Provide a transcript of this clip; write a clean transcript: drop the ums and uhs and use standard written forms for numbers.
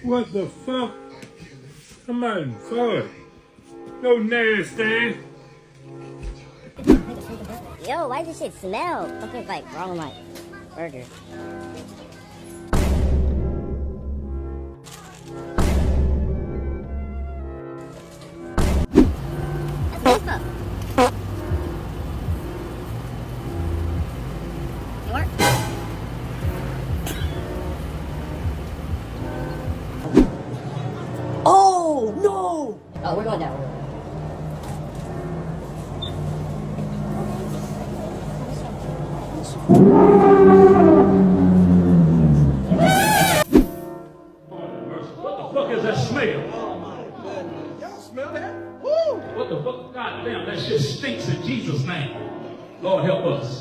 What the fuck? I'm out in front. No nasty. Yo, why does this shit smell? Something's like wrong with my burger. That's messed up. It worked. Oh, no! Oh, we're going down. What the fuck is that smell? Y'all smell that? Woo! What the fuck? God damn, that shit stinks in Jesus' name. Lord help us.